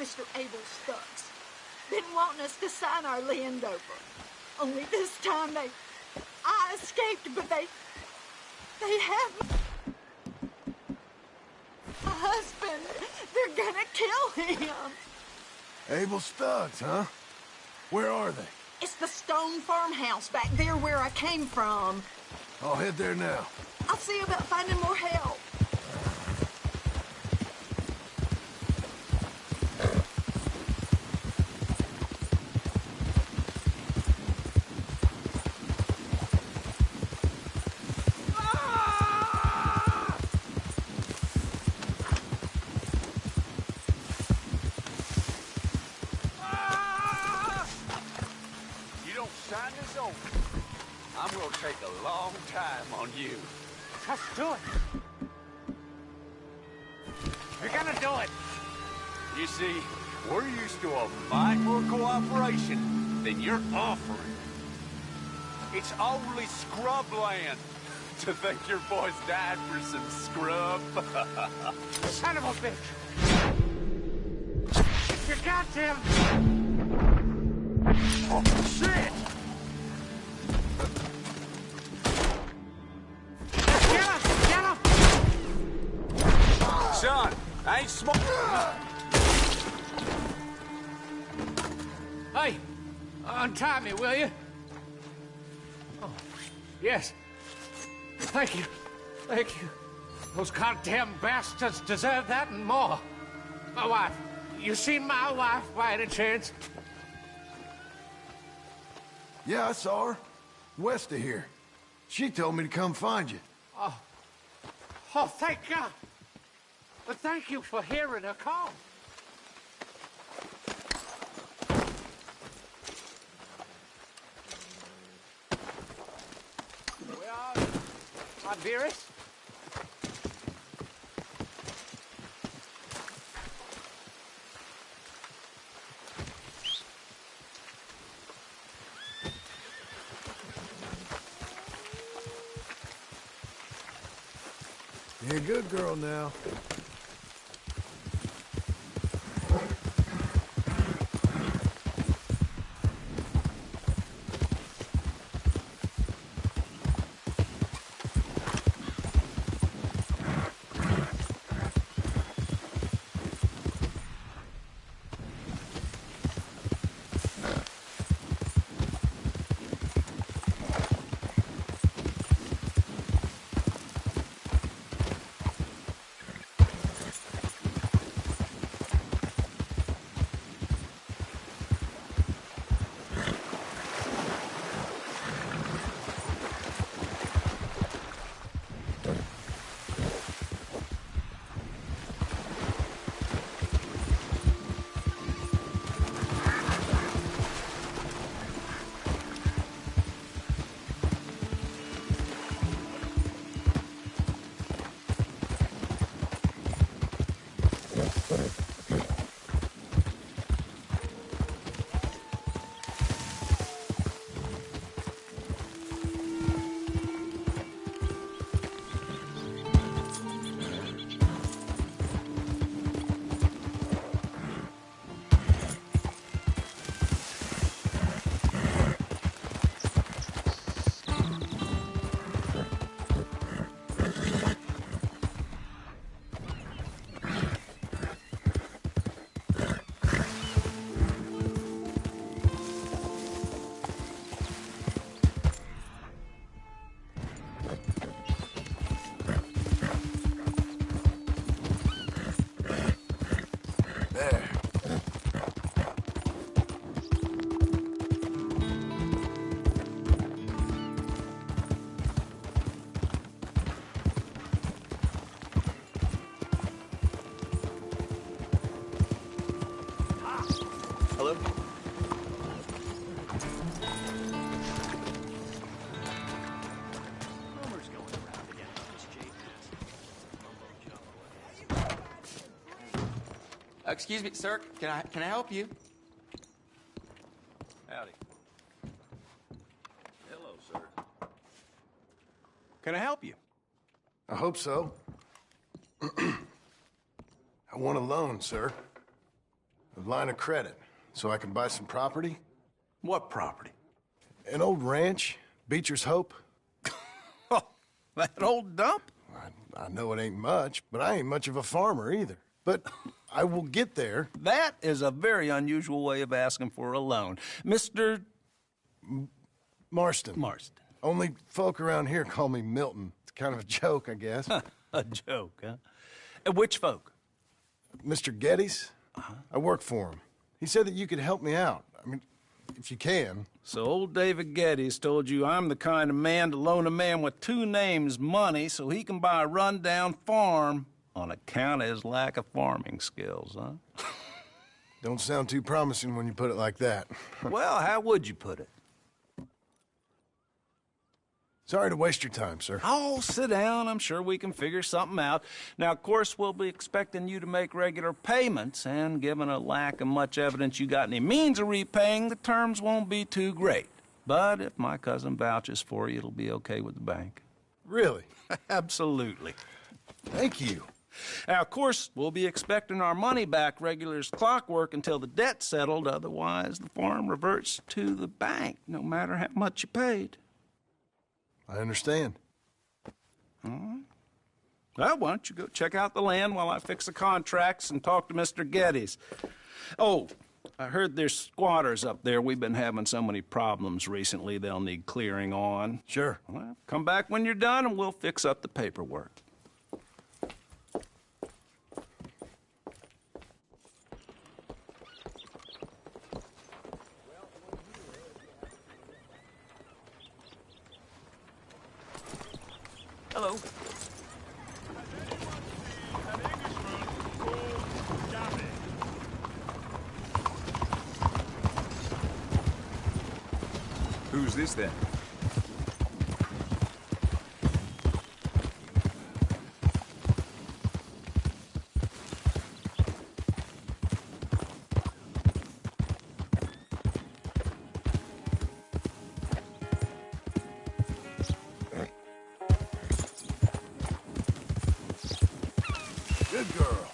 Mr. Abel Stucks. Been wanting us to sign our land over. Only this time I escaped, but they have my husband. They're gonna kill him. Abel Stucks, huh? Where are they? It's the stone farmhouse back there where I came from. I'll head there now. I'll see about finding more help. I'm gonna take a long time on you. Just do it. You're gonna do it. You see, we're used to a mite more cooperation than you're offering. It's only scrub land. To think your boys died for some scrub. Son of a bitch. You goddamn... Oh, shit! Son, I ain't smoking. Hey, untie me, will you? Oh, yes. Thank you. Thank you. Those goddamn bastards deserve that and more. My wife. You seen my wife by any chance? Yeah, I saw her. West of here. She told me to come find you. Oh, thank God. But thank you for hearing her call. Where are you, my dearest? You're a good girl now. Hello? Rumors going around again about this J-Pass. Excuse me, sir. Can I help you? Howdy. Hello, sir. Can I help you? I hope so. I want a loan, sir. A line of credit, so I can buy some property. What property? An old ranch, Beecher's Hope. Oh, that old dump? I know it ain't much, but I ain't much of a farmer either. But I will get there. That is a very unusual way of asking for a loan. Mr. Marston. Marston. Only folk around here call me Milton. It's kind of a joke, I guess. A joke, huh? Which folk? Mr. Geddes. I work for him. He said that you could help me out. I mean, if you can. So old David Geddes told you I'm the kind of man to loan a man with two names money so he can buy a rundown farm on account of his lack of farming skills, huh? Don't sound too promising when you put it like that. Well, how would you put it? Sorry to waste your time, sir. Oh, sit down. I'm sure we can figure something out. Now, of course, we'll be expecting you to make regular payments, and given a lack of much evidence you got any means of repaying, the terms won't be too great. But if my cousin vouches for you, it'll be okay with the bank. Really? Absolutely. Thank you. Now, of course, we'll be expecting our money back regular as clockwork until the debt's settled. Otherwise, the farm reverts to the bank, no matter how much you paid. I understand. All right. Well, why don't you go check out the land while I fix the contracts and talk to Mr. Geddes. Oh, I heard there's squatters up there. We've been having so many problems recently, they'll need clearing on. Sure. Well, come back when you're done and we'll fix up the paperwork. Hello. Who's this then? Good girl.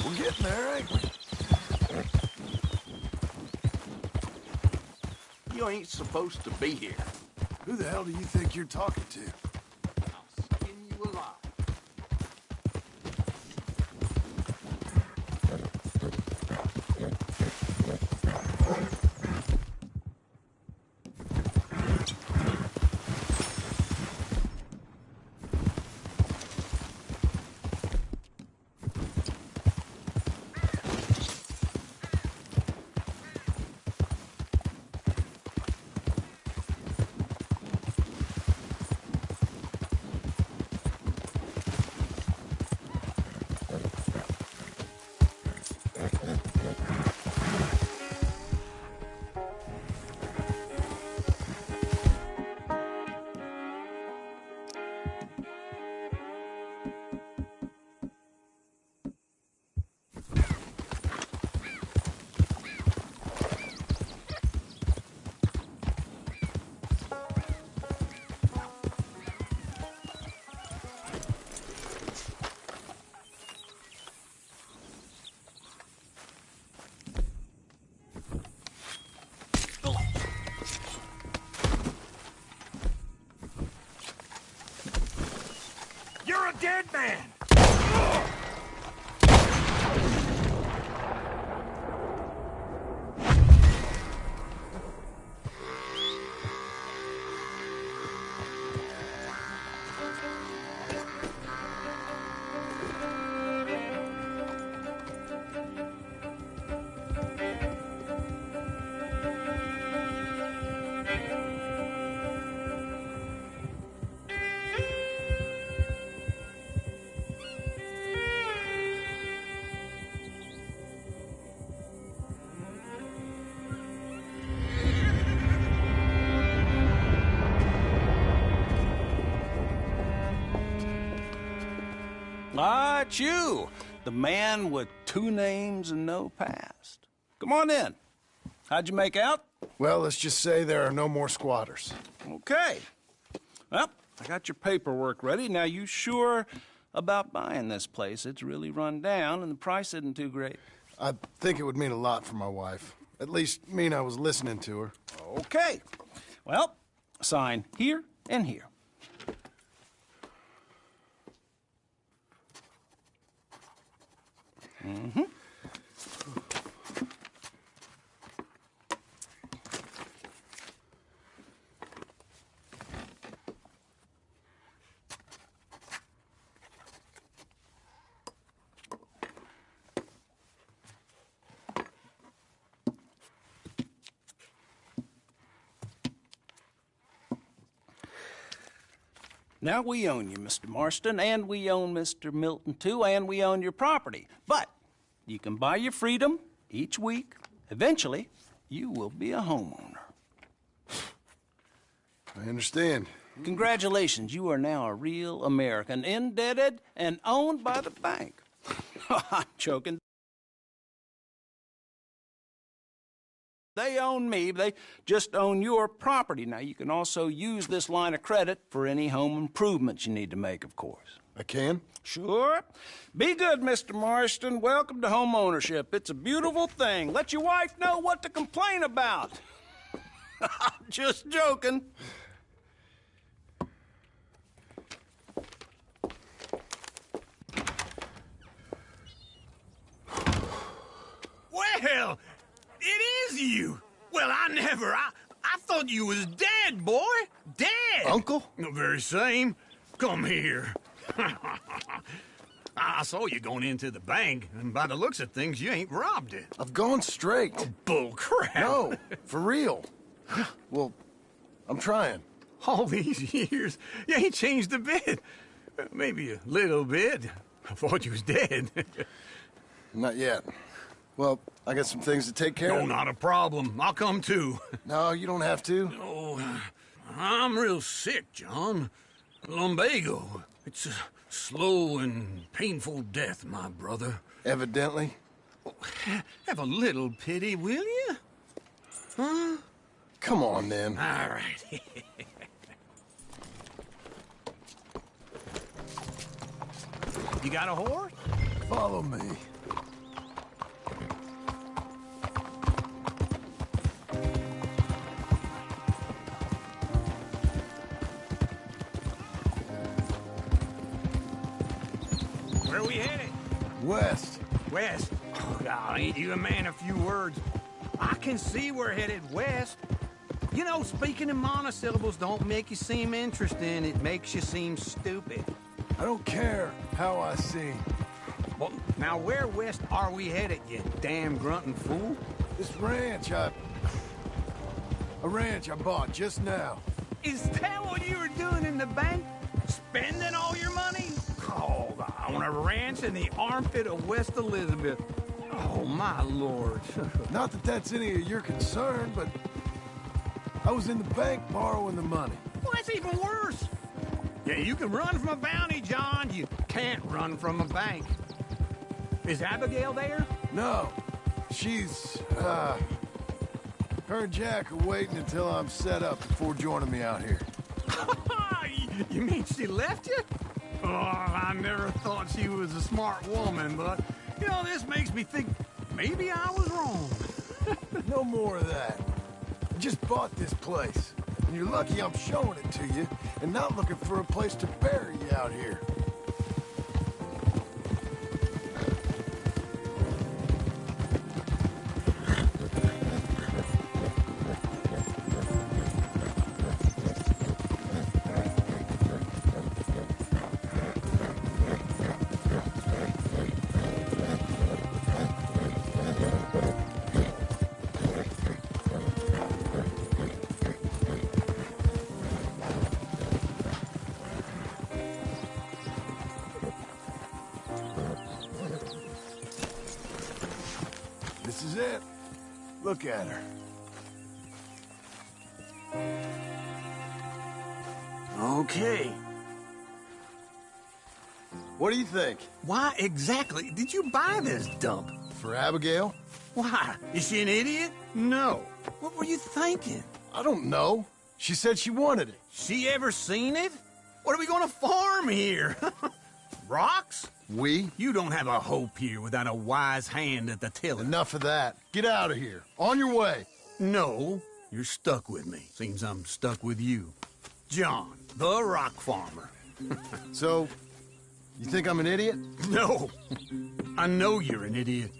We're getting there, ain't we? You ain't supposed to be here. Who the hell do you think you're talking to? I'll skin you alive. You're a dead man! Ah, it's you, the man with 2 names and no past. Come on in. How'd you make out? Well, let's just say there are no more squatters. Okay. Well, I got your paperwork ready. Now, you sure about buying this place? It's really run down, and the price isn't too great. I think it would mean a lot for my wife. At least mean I was listening to her. Okay. Well, sign here and here. Mm-hmm. Now, we own you, Mr. Marston, and we own Mr. Milton, too, and we own your property. But you can buy your freedom each week. Eventually, you will be a homeowner. I understand. Congratulations, you are now a real American, indebted and owned by the bank. I'm joking. They own me, they just own your property. Now, you can also use this line of credit for any home improvements you need to make, of course. I can? Sure. Be good, Mr. Marston. Welcome to home ownership. It's a beautiful thing. Let your wife know what to complain about. Just joking. Well, it is you. Well, I thought you was dead, boy. Dead. Uncle? The very same. Come here. I saw you going into the bank, and by the looks of things, you ain't robbed it. I've gone straight. Bull crap. No, for real. Well, I'm trying. All these years, you ain't changed a bit. Maybe a little bit. I thought you was dead. Not yet. Well, I got some things to take care No, of. not a problem. I'll come too. No, you don't have to. Oh, I'm real sick, John. Lumbago. It's a slow and painful death, my brother. Evidently. Have a little pity, will you? Huh? Come on, then. All right. You got a horse? Follow me. Where are we headed? West. West. Oh, God, ain't you a man of few words? I can see we're headed west. You know, speaking in monosyllables don't make you seem interesting. It makes you seem stupid. I don't care how I sing. Well, now where west are we headed, you damn grunting fool? This ranch I bought just now. Is that what you were doing in the bank? Spending all your money? Oh, on a ranch in the armpit of West Elizabeth. Oh, my lord. Not that that's any of your concern, but I was in the bank borrowing the money. Well, that's even worse. Yeah, you can run from a bounty, John. You can't run from a bank. Is Abigail there? No, she's, her and Jack are waiting until I'm set up before joining me out here. You mean she left you? Oh, I never thought she was a smart woman, but, you know, this makes me think maybe I was wrong. No more of that. I just bought this place, and you're lucky I'm showing it to you and not looking for a place to bury you out here. This is it. Look at her. Okay. What do you think? Why exactly did you buy this dump? For Abigail? Why? Is she an idiot? No. What were you thinking? I don't know. She said she wanted it. She ever seen it? What are we gonna farm here? Rocks? We? You don't have a hope here without a wise hand at the tiller. Enough of that. Get out of here. On your way. No, you're stuck with me. Seems I'm stuck with you. John, the rock farmer. So, you think I'm an idiot? No, I know you're an idiot.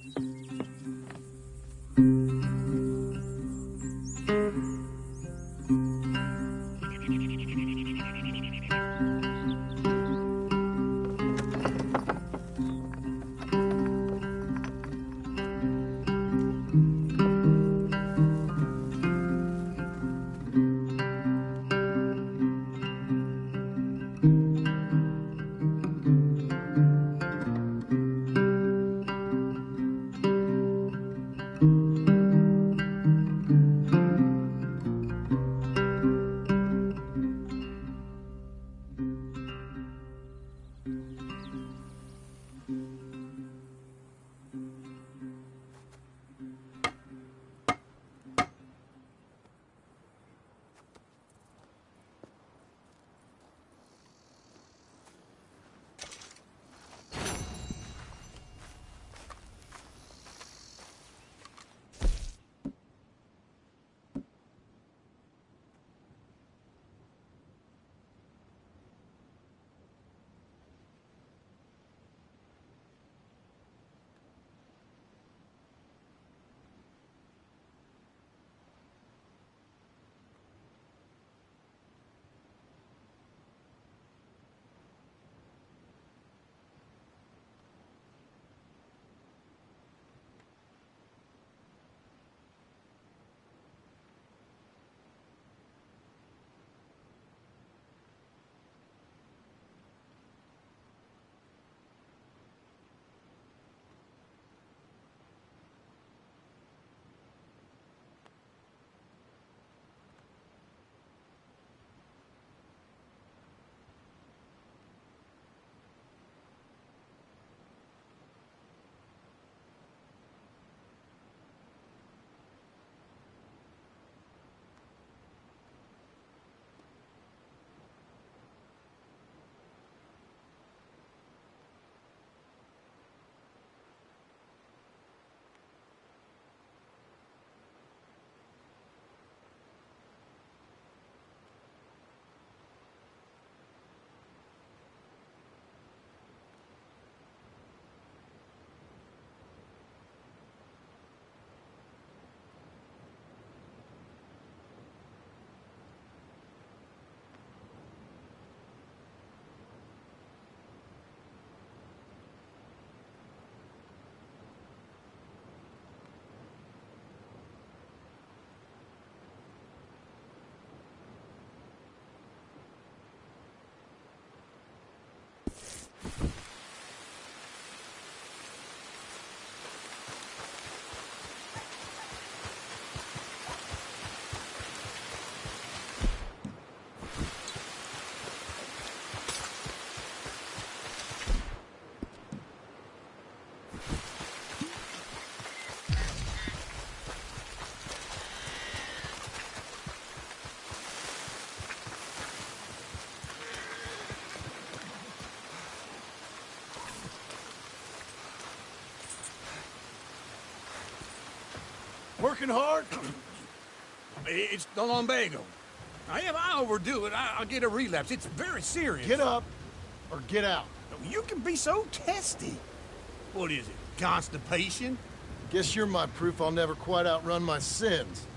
Working hard? It's the lumbago. Now, if I overdo it, I'll get a relapse. It's very serious. Get up or get out. You can be so testy. What is it, constipation? Guess you're my proof I'll never quite outrun my sins.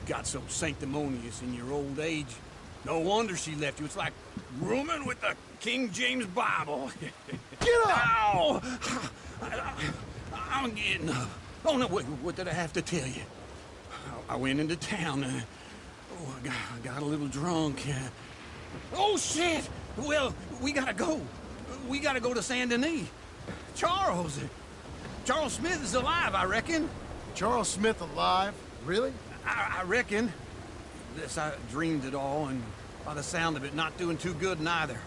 Got so sanctimonious in your old age. No wonder she left you. It's like rooming with the King James Bible. Get up! Ow! I'm getting up. Oh, no, wait, what did I have to tell you? I went into town. I got a little drunk. Oh, shit! Well, we gotta go. We gotta go to Saint Denis. Charles Smith is alive, I reckon. Charles Smith alive? Really? I reckon. Unless I dreamed it all, and by the sound of it, not doing too good neither.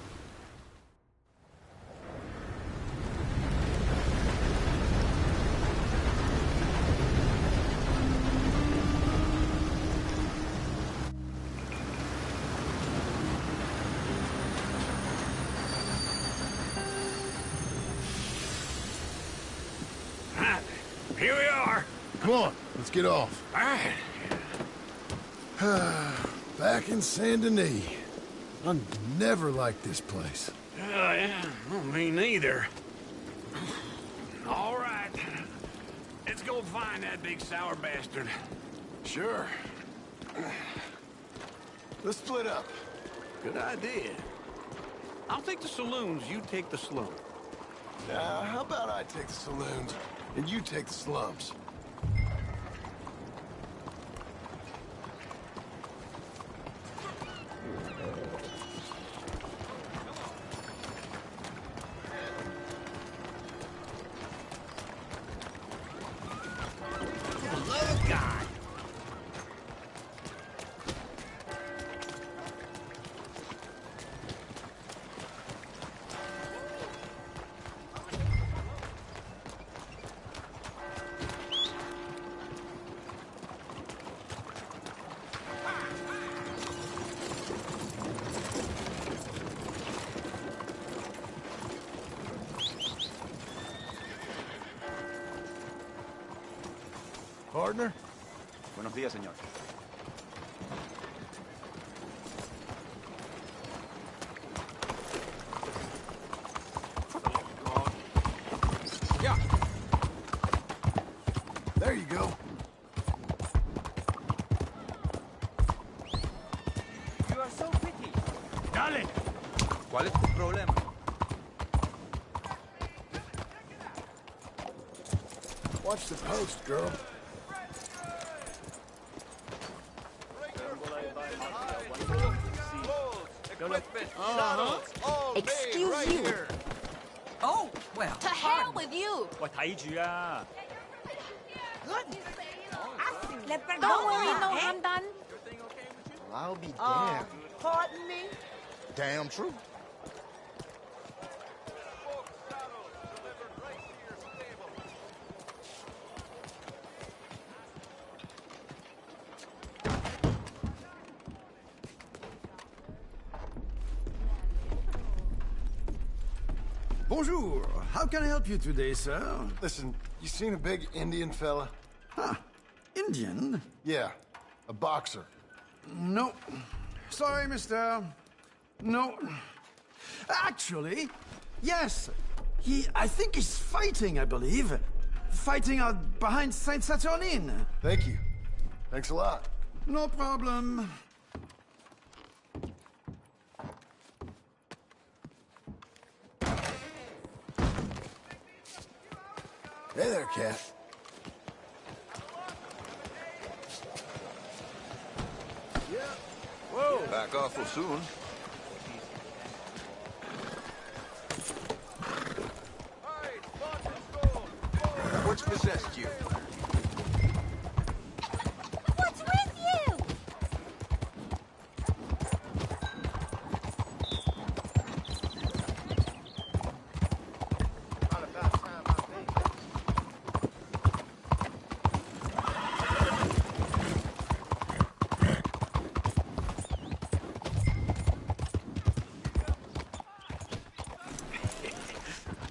Here we are. Come on, let's get off. All right. Back in Saint Denis. I never liked this place. Yeah, well, me neither. All right. Let's go find that big sour bastard. Sure. Let's split up. Good idea. I'll take the saloons, you take the slum. Now, how about I take the saloons and you take the slums? Partner? Buenos días, señor. Yeah. There you go. You are so pretty. Dale. ¿Cuál es tu problema? Watch the post, girl. Excuse you. Oh, well. To hell with you. 喂，睇住啊！ Don't worry, no harm done. I'll be damned. Pardon me? Damn true. Bonjour. How can I help you today, sir? Listen, you seen a big Indian fella? Huh. Indian? Yeah, a boxer. No. Sorry, mister. No. Actually, yes. I think he's fighting, I believe. Fighting out behind Saint Saturnine. Thank you. Thanks a lot. No problem. Hey there, cat. Whoa! Back awful soon. What's possessed you? What's with you?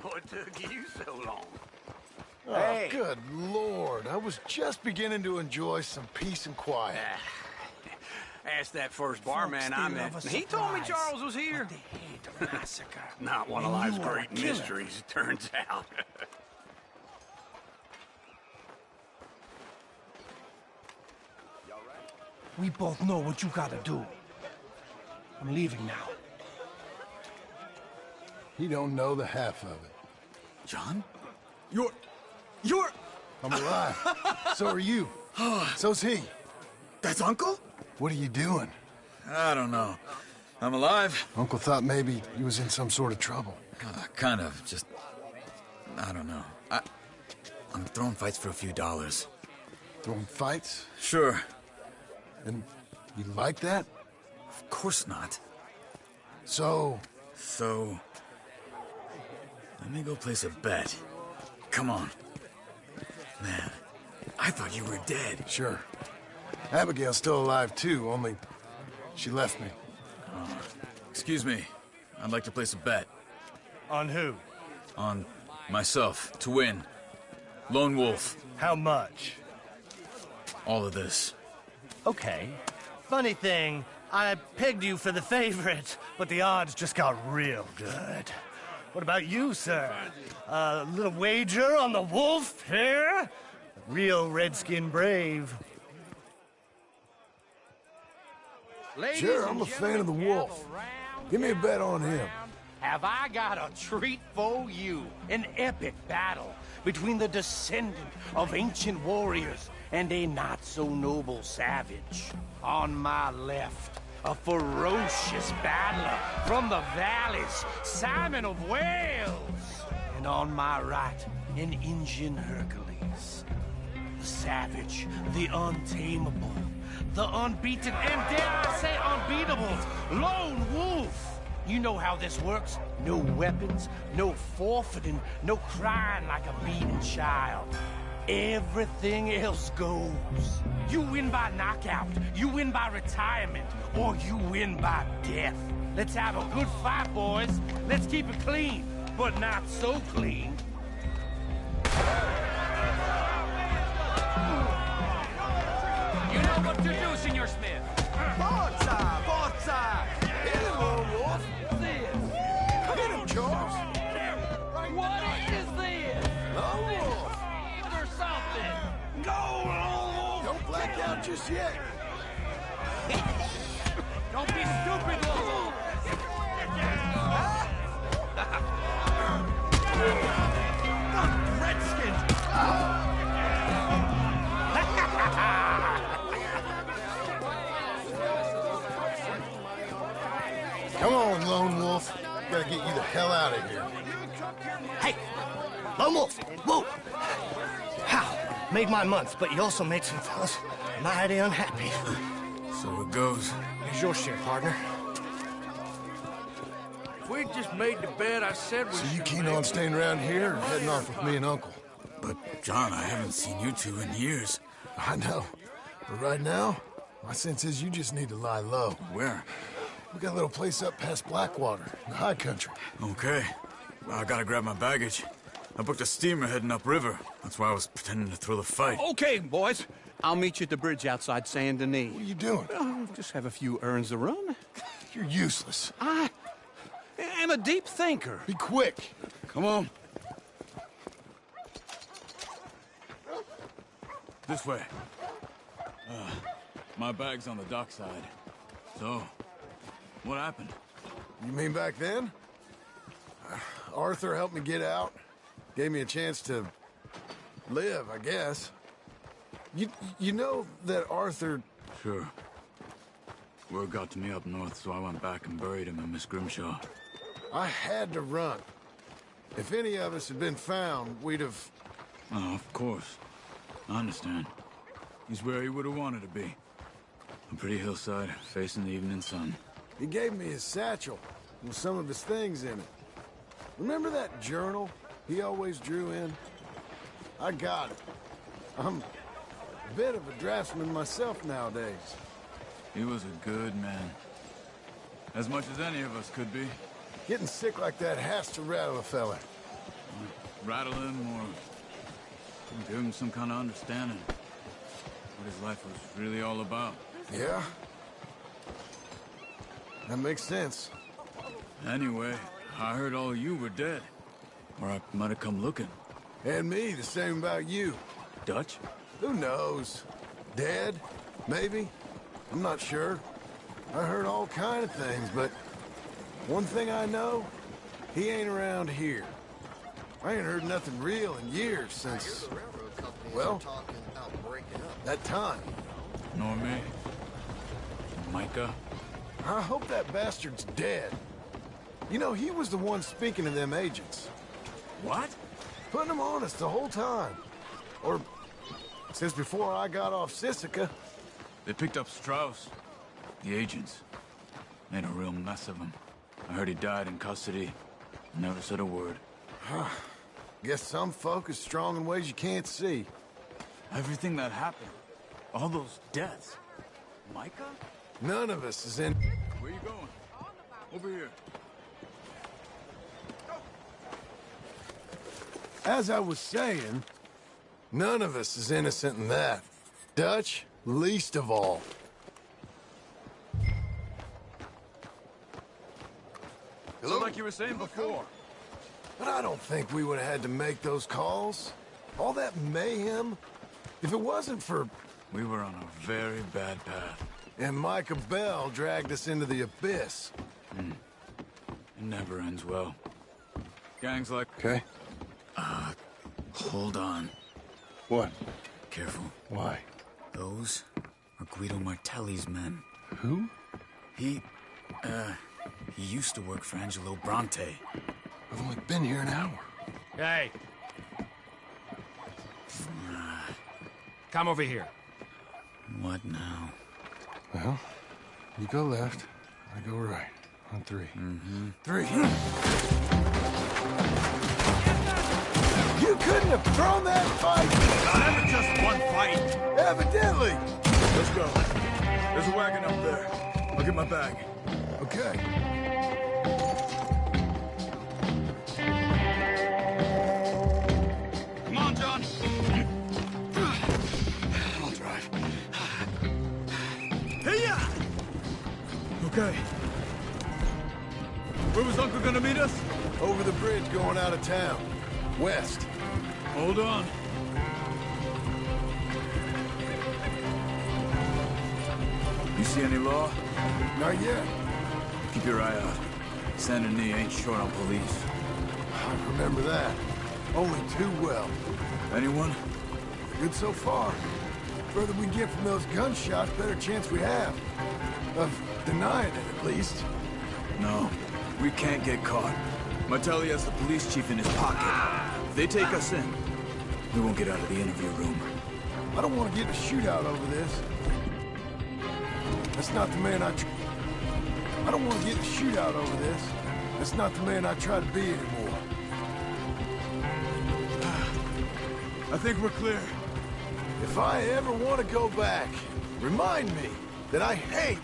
What took you so long? Oh, good Lord. I was just beginning to enjoy some peace and quiet. Asked that first barman I met. He told me Charles was here. Massacre. Not one of life's great mysteries, it turns out. We both know what you gotta do. I'm leaving now. He don't know the half of it. John? You're... I'm alive. So are you. So's he. That's Uncle? What are you doing? I don't know. I'm alive. Uncle thought maybe he was in some sort of trouble. Kind of. Just... I don't know. I'm throwing fights for a few dollars. Throwing fights? Sure. And you like that? Of course not. So... So... Let me go place a bet. Come on. Man, I thought you were dead. Sure. Abigail's still alive, too, only she left me. Excuse me. I'd like to place a bet. On who? On myself, to win. Lone Wolf. How much? All of this. Okay. Funny thing, I pegged you for the favorite, but the odds just got real good. What about you, sir? A little wager on the wolf here? Real redskin brave. Sure, I'm a fan of the wolf. Give me a bet on him. Have I got a treat for you? An epic battle between the descendant of ancient warriors and a not-so-noble savage. On my left, a ferocious battler from the valleys, Simon of Wales. And on my right, an Indian Hercules. The savage, the untamable, the unbeaten, and dare I say unbeatable, Lone Wolf. You know how this works. No weapons, no forfeiting, no crying like a beaten child. Everything else goes. You win by knockout, you win by retirement, or you win by death. Let's have a good fight, boys. Let's keep it clean, but not so clean. You know what to do, Senor Smith. Forza! Forza! Hit him, Lone Wolf! Hit him, Charles! What is this? Lone Wolf! Or something? Go, Lone Wolf! Don't black out just yet. Don't be stupid, Lone Wolf! Redskins! Come on, Lone Wolf. Gotta get you the hell out of here. Hey! Lone Wolf! Whoa! How? Made my month, but you also made some fellas mighty unhappy. So it goes. Here's your share, partner. If we'd just made the bet I said we So you should keen make, on staying around here or heading off with me and Uncle? But, John, I haven't seen you two in years. I know. But right now, my sense is you just need to lie low. Where? We got a little place up past Blackwater, in the high country. Okay. I gotta grab my baggage. I booked a steamer heading upriver. That's why I was pretending to throw the fight. Okay, boys. I'll meet you at the bridge outside Saint Denis. What are you doing? Oh, just have a few errands to run. You're useless. I am a deep thinker. Be quick. Come on. This way. My bag's on the dockside. So, what happened? You mean back then? Arthur helped me get out. Gave me a chance to live, I guess. You know that Arthur... Sure. Word got to me up north, so I went back and buried him in Miss Grimshaw. I had to run. If any of us had been found, we'd have... Oh, of course. I understand. He's where he would have wanted to be. A pretty hillside, facing the evening sun. He gave me his satchel with some of his things in it. Remember that journal he always drew in? I got it. I'm a bit of a draftsman myself nowadays. He was a good man. As much as any of us could be. Getting sick like that has to rattle a fella. Rattle him or give him some kind of understanding. What his life was really all about. Yeah? That makes sense. Anyway, I heard all you were dead. Or I might have come looking. And me, the same about you. Dutch? Who knows? Dead? Maybe? I'm not sure. I heard all kind of things, but one thing I know, he ain't around here. I ain't heard nothing real in years since, well, that time. Nor me. Micah? I hope that bastard's dead. You know, he was the one speaking to them agents. What? Putting them on us the whole time. Or since before I got off Sisika. They picked up Strauss. The agents. Made a real mess of him. I heard he died in custody. Never said a word. Guess some folk is strong in ways you can't see. Everything that happened. All those deaths. Micah? None of us is in... Where you going? Over here. As I was saying, None of us is innocent in that. Dutch, least of all. So like you were saying before. But I don't think we would have had to make those calls. All that mayhem. If it wasn't for... We were on a very bad path. And Micah Bell dragged us into the abyss. It never ends well. Gangs like... Okay. Hold on. What? Careful. Why? Those are Guido Martelli's men. Who? He used to work for Angelo Bronte. I've only been here an hour. Hey. Come over here. What now? Well, you go left, I go right. On three. Three. You couldn't have thrown that fight! Never just one fight. Evidently! Let's go. There's a wagon up there. I'll get my bag. Okay. Come on, John. I'll drive. Hey-ya! Okay. Where was Uncle gonna meet us? Over the bridge going out of town. West. Hold on. You see any law? Not yet. Keep your eye out. Saint Denis ain't short on police. I remember that. Only too well. Anyone? Good so far. Further we get from those gunshots, better chance we have. Of denying it, at least. No. We can't get caught. Martelli has the police chief in his pocket. If they take us in, we won't get out of the interview room. I don't want to get in a shootout over this. That's not the man I don't want to get in a shootout over this. That's not the man I try to be anymore. I think we're clear. If I ever want to go back, remind me that I hate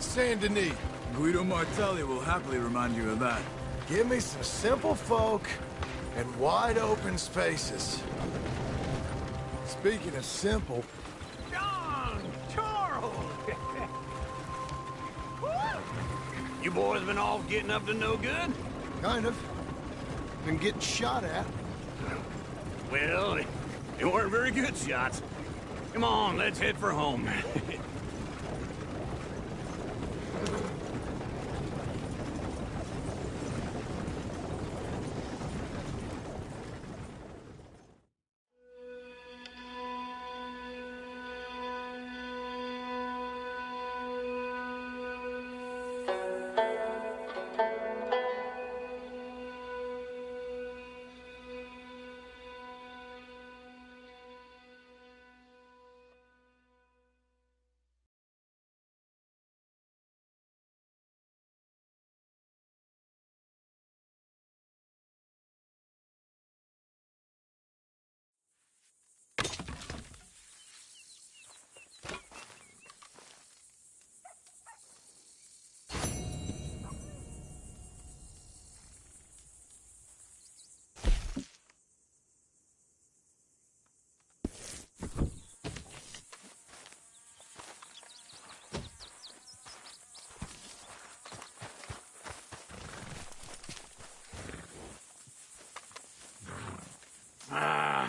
Saint Denis. Guido Martelli will happily remind you of that. Give me some simple folk and wide open spaces. Speaking of simple... John! Charles! You boys been all getting up to no good? Kind of. Been getting shot at. Well, they weren't very good shots. Come on, let's head for home.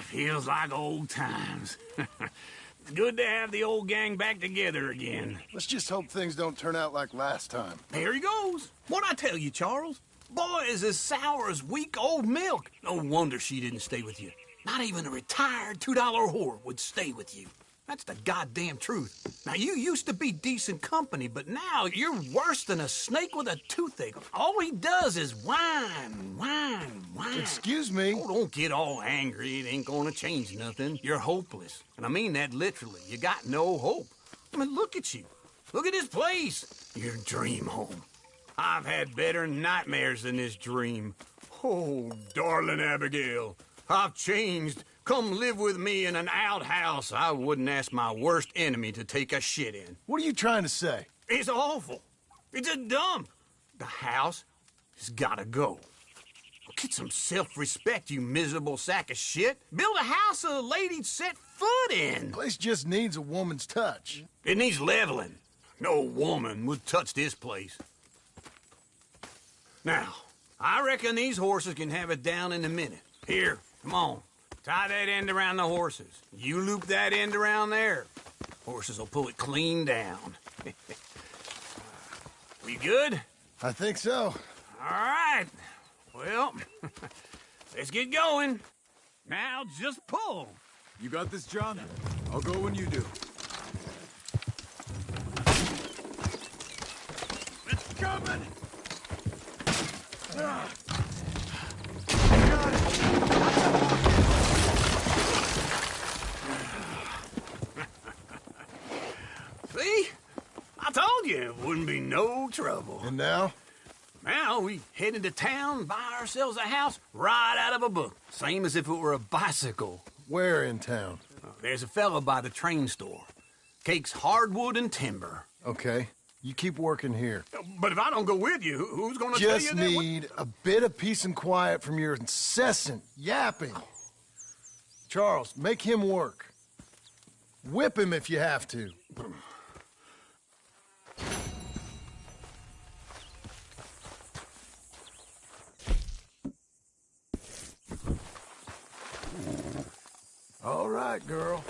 Feels like old times. It's good to have the old gang back together again. Let's just hope things don't turn out like last time. There he goes. What'd I tell you, Charles? Boy is as sour as week-old milk. No wonder she didn't stay with you. Not even a retired $2 whore would stay with you. That's the goddamn truth. Now, you used to be decent company, but now you're worse than a snake with a toothache. All he does is whine, whine, whine. Excuse me? Oh, don't get all angry. It ain't gonna change nothing. You're hopeless. And I mean that literally. You got no hope. I mean, look at you. Look at this place. Your dream home. I've had better nightmares than this dream. Oh, darling Abigail, I've changed. Come live with me in an outhouse I wouldn't ask my worst enemy to take a shit in. What are you trying to say? It's awful. It's a dump. The house has gotta go. get some self-respect, you miserable sack of shit. Build a house a lady'd set foot in. Place just needs a woman's touch. It needs leveling. No woman would touch this place. Now, I reckon these horses can have it down in a minute. Here, come on. Tie that end around the horses. You loop that end around there. Horses will pull it clean down. We good? I think so. All right. Well, let's get going. Now just pull. You got this, John? I'll go when you do. It's coming! See? I told you it wouldn't be no trouble. And now? Now we head into town, buy ourselves a house right out of a book. Same as if it were a bicycle. Where in town? There's a fella by the train store. Cakes hardwood and timber. Okay. You keep working here. But if I don't go with you, who's gonna tell you Just that? need a bit of peace and quiet from your incessant yapping. Charles, make him work. Whip him if you have to. All right, girl.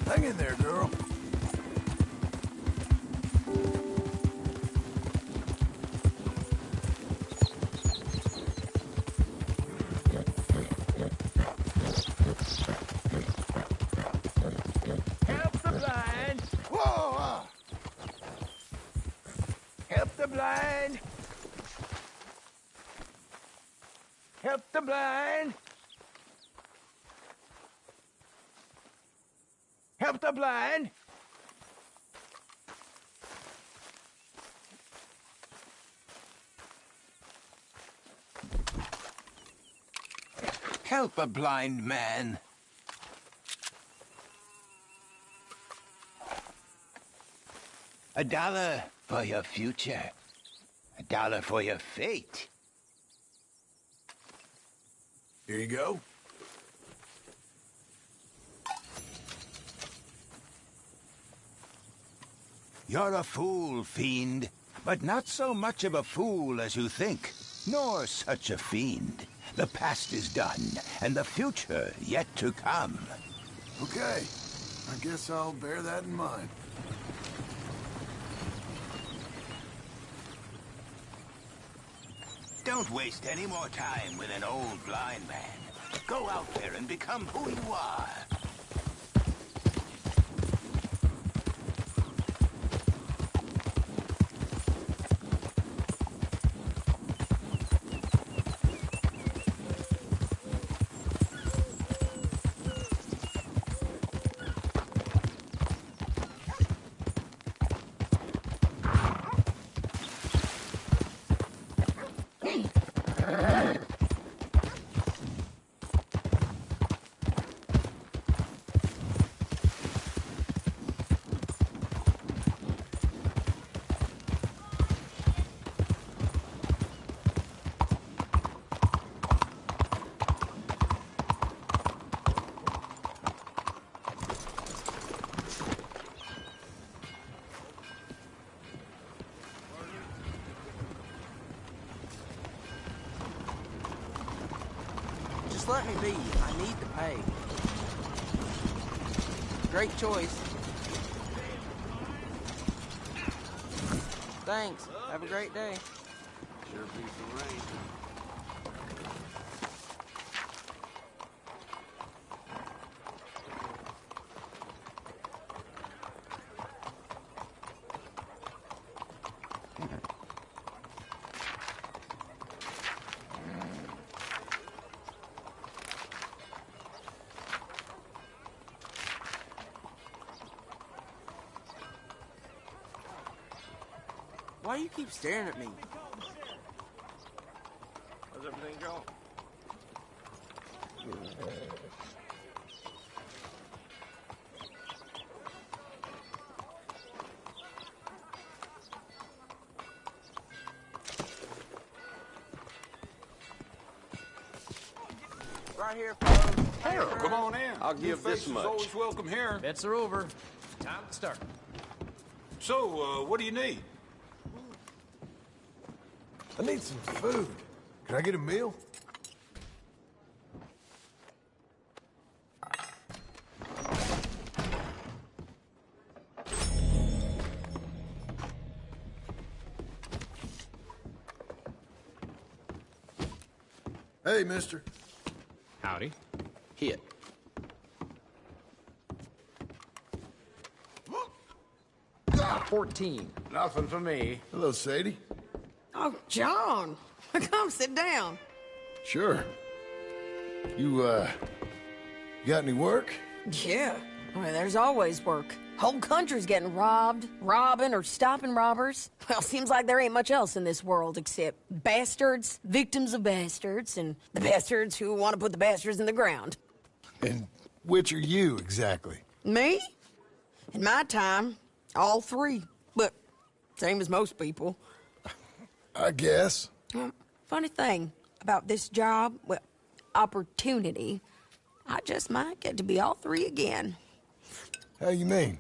Hang in there, girl. Help the blind! Whoa! Help the blind! Help the blind! Help the blind! Help a blind man. $1 for your future. $1 for your fate. Here you go. You're a fool, fiend. But not so much of a fool as you think. Nor such a fiend. The past is done, and the future yet to come. Okay. I guess I'll bear that in mind. Don't waste any more time with an old blind man. Go out there and become who you are. Just let me be. I need the pay. Great choice. Thanks. Have a great day. Sure piece of rain. Why do you keep staring at me? How's everything going? Right here, fellas. Harold, come on in. I'll give this much. Always welcome here. Bets are over. Time to start. So, what do you need? I need some food. Can I get a meal? Hey, mister. Howdy. Hit. Got 14. Nothing for me. Hello, Sadie. Oh, John. Come sit down. Sure. You got any work? Yeah. Well, there's always work. Whole country's getting robbed, robbing, or stopping robbers. Well, seems like there ain't much else in this world except bastards, victims of bastards, and the bastards who want to put the bastards in the ground. And which are you, exactly? Me? In my time, all three. But same as most people. I guess. Funny thing about this job, well, opportunity, I just might get to be all three again. How you mean?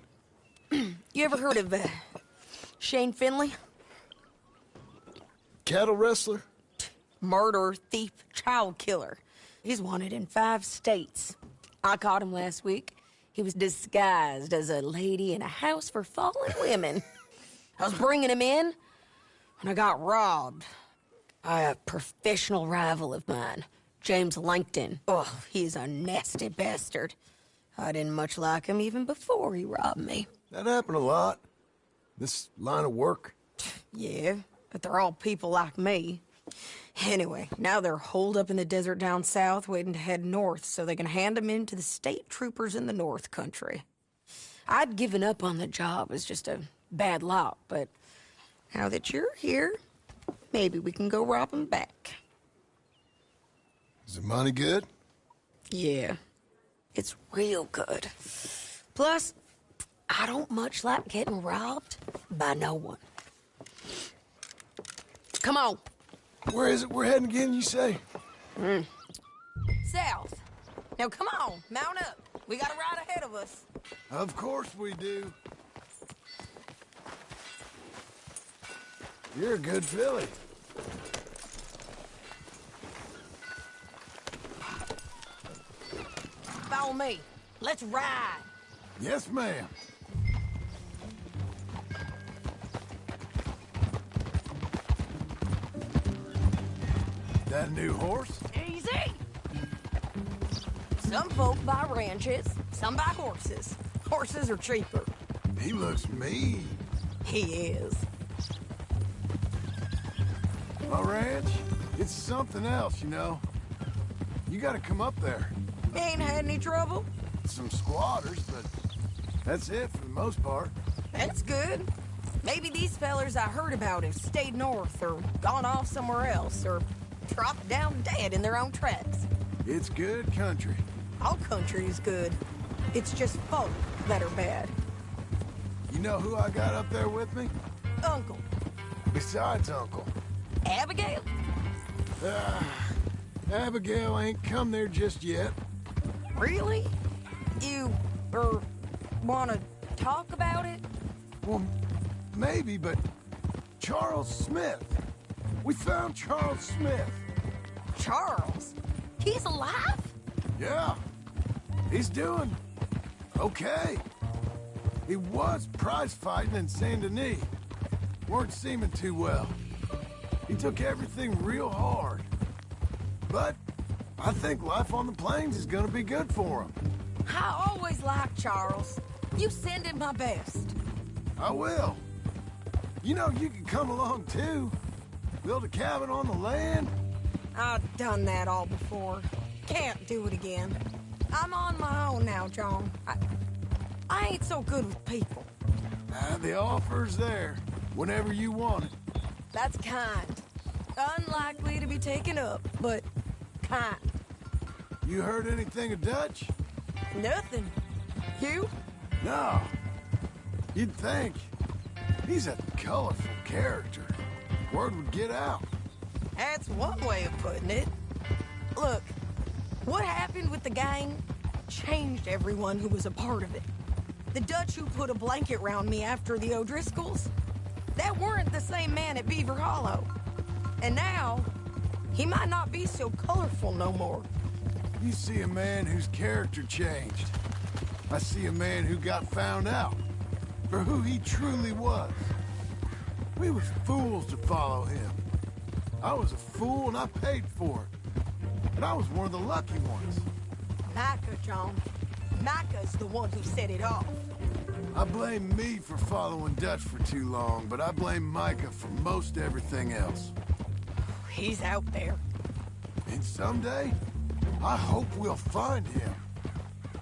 You ever heard of Shane Finley? Cattle wrestler? Murderer, thief, child killer. He's wanted in 5 states. I caught him last week. He was disguised as a lady in a house for fallen women. I was bringing him in when I got robbed by a professional rival of mine, James Langton. Oh, he's a nasty bastard. I didn't much like him even before he robbed me. That happened a lot. This line of work. Yeah, but they're all people like me. Anyway, now they're holed up in the desert down south, waiting to head north so they can hand them in to the state troopers in the north country. I'd given up on the job as just a bad lot, but now that you're here, maybe we can go rob them back. Is the money good? Yeah, it's real good. Plus, I don't much like getting robbed by no one. Come on. Where is it we're heading again, you say? South. Now, come on, mount up. We got a ride ahead of us. Of course we do. You're a good filly. Follow me. Let's ride. Yes, ma'am. That a new horse? Easy. Some folk buy ranches, some buy horses. Horses are cheaper. He looks mean. He is. My ranch, it's something else, you know. You gotta come up there. You ain't had any trouble? Some squatters, but that's it for the most part. That's good. Maybe these fellers I heard about have stayed north or gone off somewhere else or dropped down dead in their own tracks. It's good country. All country is good. It's just folk that are bad. You know who I got up there with me? Uncle. Besides Uncle. Abigail? Abigail ain't come there just yet. Really? You, wanna talk about it? Well, maybe, but Charles Smith. We found Charles Smith. Charles? He's alive? Yeah. He's doing okay. He was prize fighting in Saint Denis. Weren't seeming too well. He took everything real hard. But I think life on the plains is gonna be good for him. I always liked Charles. You send him my best. I will. You know, you can come along too. Build a cabin on the land. I've done that all before. Can't do it again. I'm on my own now, John. I ain't so good with people. The offer's there. Whenever you want it. That's kind. Unlikely to be taken up, but kind. You heard anything of Dutch? Nothing. You? No. You'd think. He's a colorful character. Word would get out. That's one way of putting it. Look, what happened with the gang changed everyone who was a part of it. The Dutch who put a blanket round me after the O'Driscolls, that weren't the same man at Beaver Hollow. And now, he might not be so colorful no more. You see a man whose character changed. I see a man who got found out for who he truly was. We was fools to follow him. I was a fool and I paid for it. And I was one of the lucky ones. Micah, John. Micah's the one who set it off. I blame me for following Dutch for too long, but I blame Micah for most everything else. He's out there. And someday, I hope we'll find him.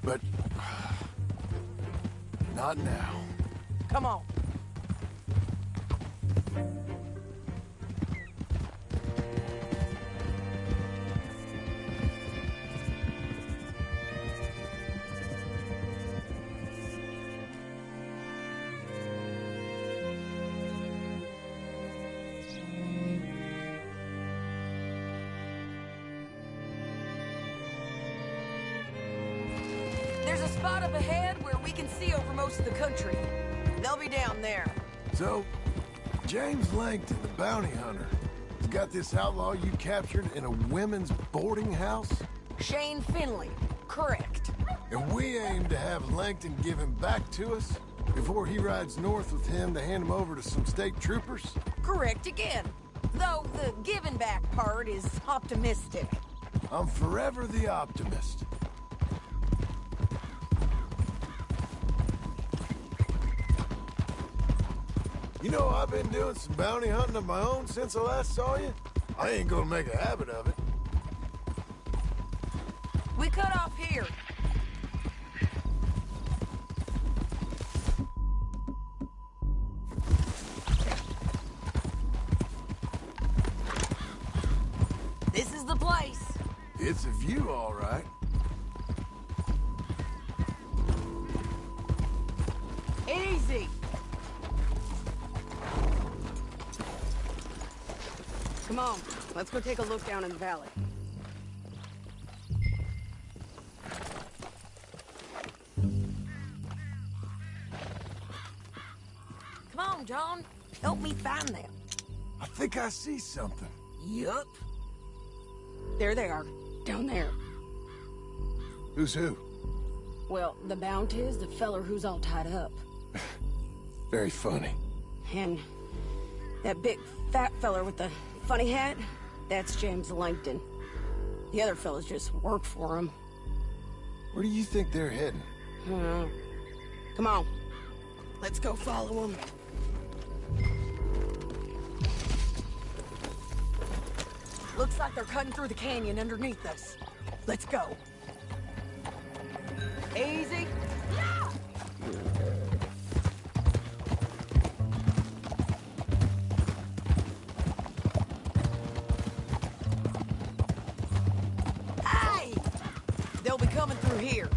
But not now. Come on. There's a spot up ahead where we can see over most of the country. They'll be down there. So, James Langton, the bounty hunter, has got this outlaw you captured in a women's boarding house? Shane Finley, correct. And we aim to have Langton give him back to us before he rides north with him to hand him over to some state troopers? Correct again. Though the giving back part is optimistic. I'm forever the optimist. You know, I've been doing some bounty hunting of my own since I last saw you. I ain't gonna make a habit of it. We cut off here. This is the place. It's a view, all right. Easy. Come on, let's go take a look down in the valley. Come on, John. Help me find them. I think I see something. Yup. There they are, down there. Who's who? Well, the Bounty is the feller who's all tied up. Very funny. And that big fat feller with the funny hat, that's James Langton. The other fellas just work for him. Where do you think they're heading? Come on. Let's go follow them. Looks like they're cutting through the canyon underneath us. Let's go. Easy. Yeah! Hey! They'll be coming through here.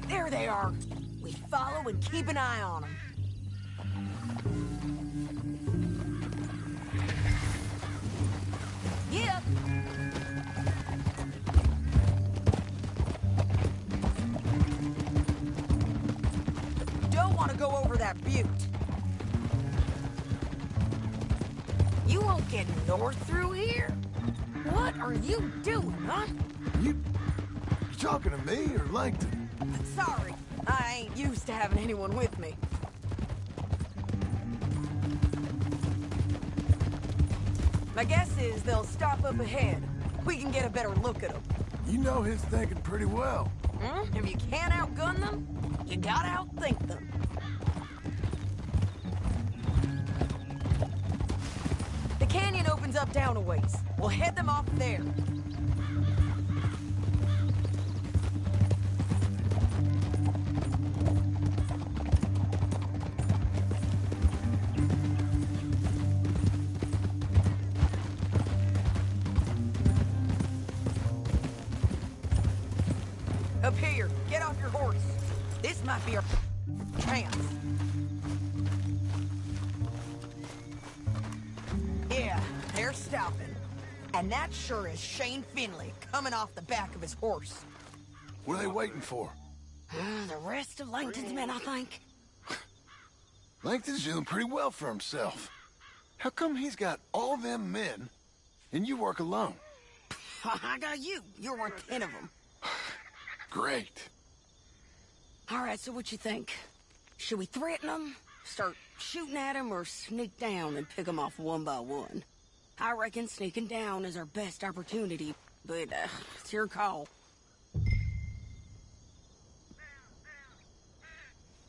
There they are. We follow and keep an eye on them. Yep. Don't want to go over that butte. You won't get north through here? What are you doing, huh? You talking to me or Langton? Sorry, I ain't used to having anyone with me. My guess is they'll stop up ahead. We can get a better look at them. You know his thinking pretty well. If you can't outgun them, you gotta outthink them. opens up down a ways. We'll head them off there. Up here, get off your horse. This might be our chance. Yeah, they're stopping. And that sure is Shane Finley coming off the back of his horse. What are they waiting for? The rest of Langton's men, I think. Langton's doing pretty well for himself. How come he's got all them men, and you work alone? I got you. You're worth 10 of them. Great. All right, so what you think? Should we threaten them, start shooting at them, or sneak down and pick them off one by one? I reckon sneaking down is our best opportunity, but it's your call.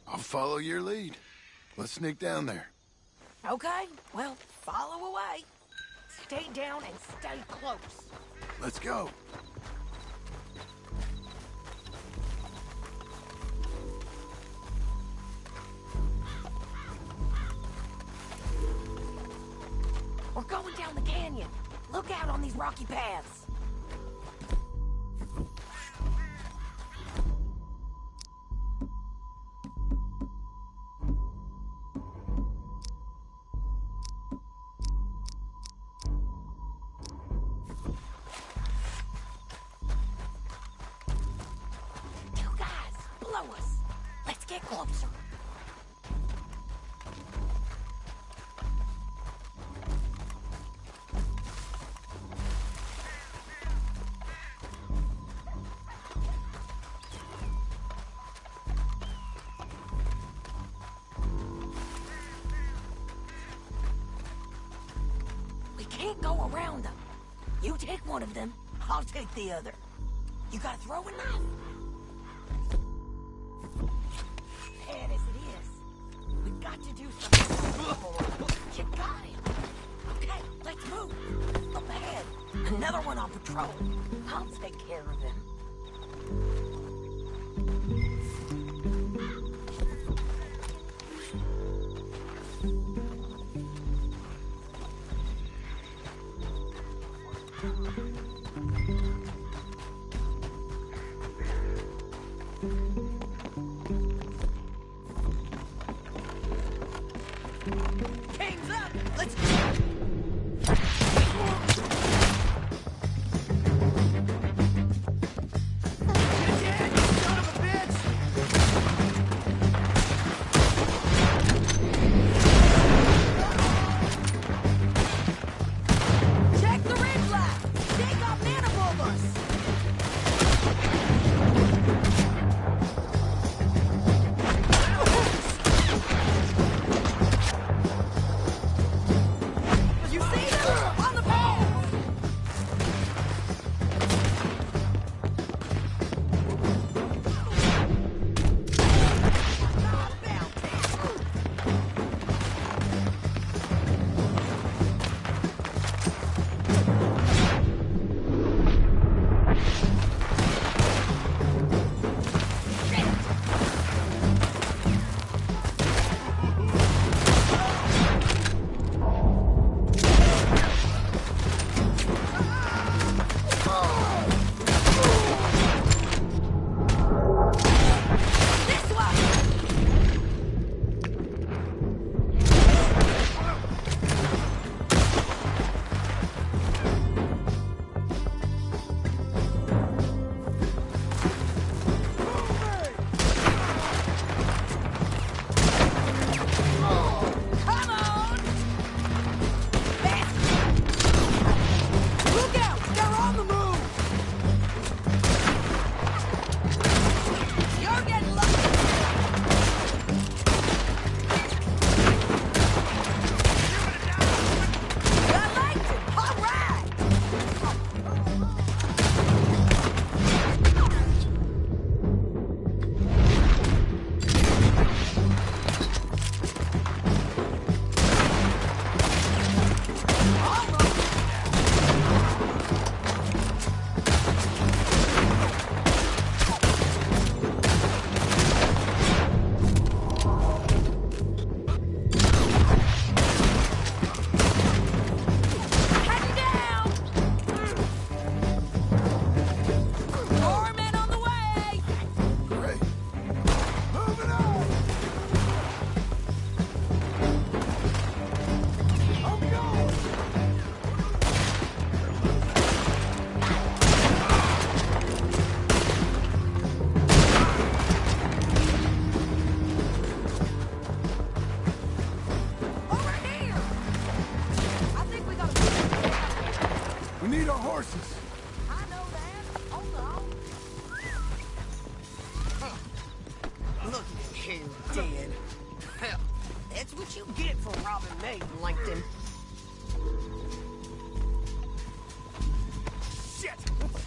I'll follow your lead. Let's sneak down there. Okay, well, follow away. Stay down and stay close. Let's go. We're going down the canyon. Look out on these rocky paths. You guys, blow us. Let's get closer. Can't go around them. You take one of them, I'll take the other. You got a throwing knife? Bad as it is, we got to do something. You got him. Okay, let's move. Up ahead, another one on patrol. I'll take care of him. Game's up! Let's go! You're dead, you son of a bitch!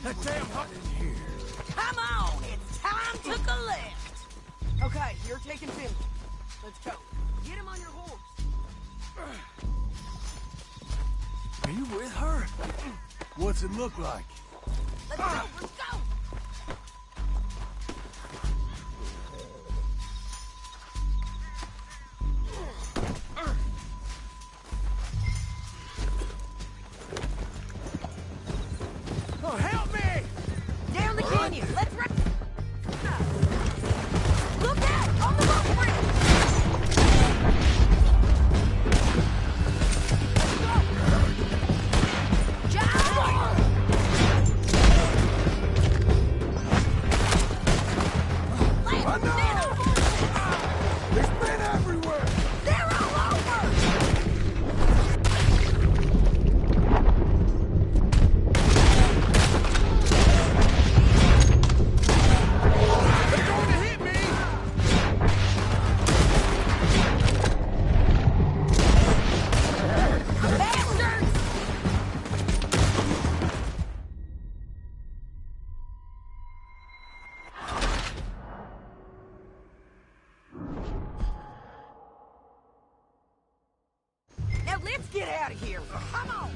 That damn hut in here. Come on, it's time to collect. Okay, you're taking Finley. Let's go. Get him on your horse. Are you with her? What's it look like? Let's go, let's go. Oh, help me! Down the canyon. Let's run. Look out! On the boat bridge! Let's get out of here. Come on.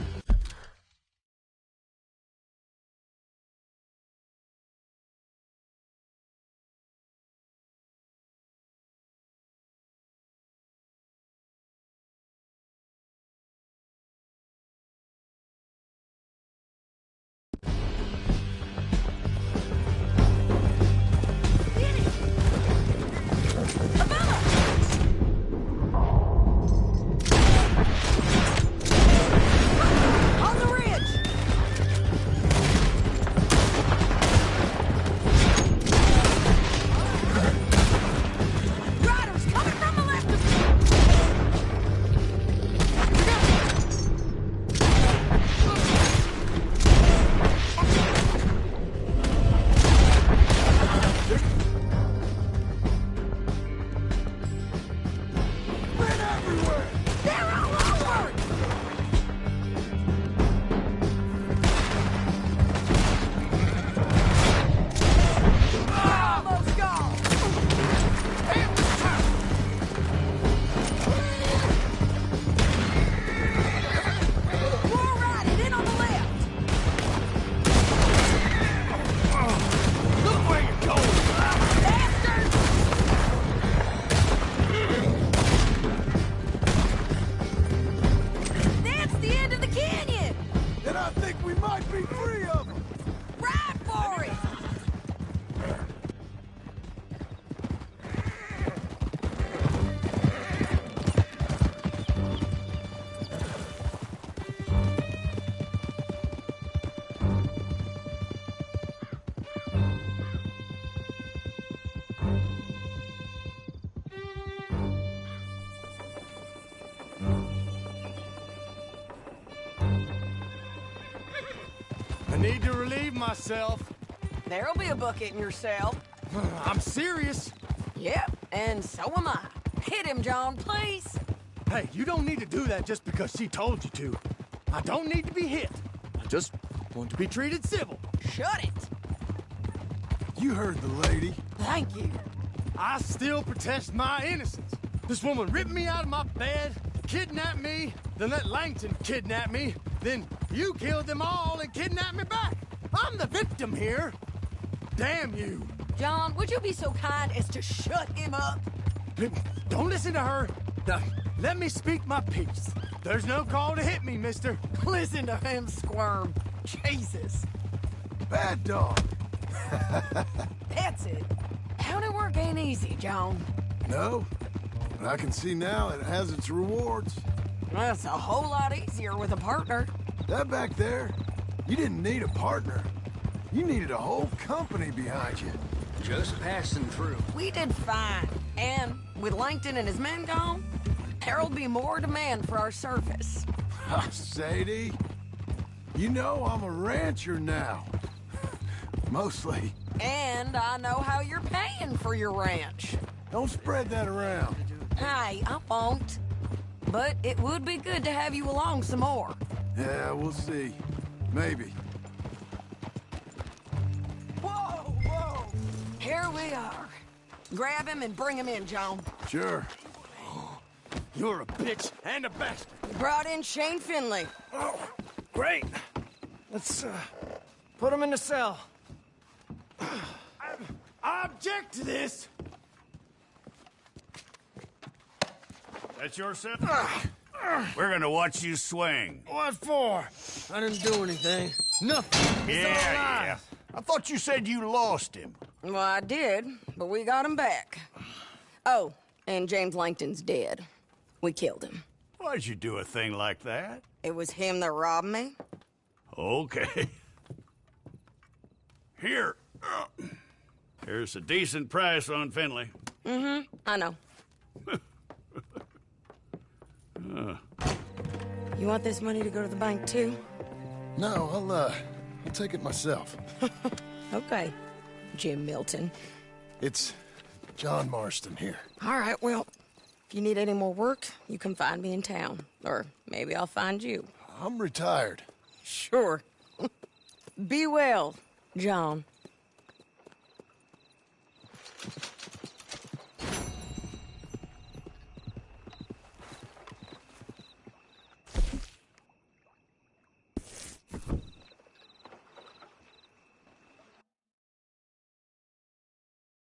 I need to relieve myself. There'll be a bucket in your cell. I'm serious. Yep, and so am I. Hit him, John, please. Hey, you don't need to do that just because she told you to. I don't need to be hit. I just want to be treated civil. Shut it. You heard the lady. Thank you. I still protest my innocence. This woman ripped me out of my bed, kidnapped me, then let Langton kidnap me, then you killed them all and kidnapped me back. I'm the victim here. Damn you. John, would you be so kind as to shut him up? Don't listen to her. Now, let me speak my piece. There's no call to hit me, mister. Listen to him squirm. Jesus. Bad dog. That's it. County work ain't easy, John. No, but I can see now it has its rewards. That's a whole lot easier with a partner. That back there, you didn't need a partner. You needed a whole company behind you. Just passing through. We did fine. And with Langton and his men gone, there'll be more demand for our service. Sadie, you know I'm a rancher now. Mostly. And I know how you're paying for your ranch. Don't spread that around. Hey, I won't. But it would be good to have you along some more. Yeah, we'll see. Maybe. they are. Grab him and bring him in, John. Sure. You're a bitch and a bastard. You brought in Shane Finley. Oh, great. Let's, put him in the cell. I object to this. That's your cell? We're gonna watch you swing. What for? I didn't do anything. Nothing. It's all Yeah. lies. I thought you said you lost him. Well, I did, but we got him back. Oh, and James Langton's dead. We killed him. Why'd you do a thing like that? It was him that robbed me. Okay. Here. Here's a decent price on Finley. Mm-hmm, I know. You want this money to go to the bank, too? No, I'll take it myself. Okay, Jim Milton. It's John Marston here. All right, well, if you need any more work, you can find me in town. Or maybe I'll find you. I'm retired. Sure. Be well, John.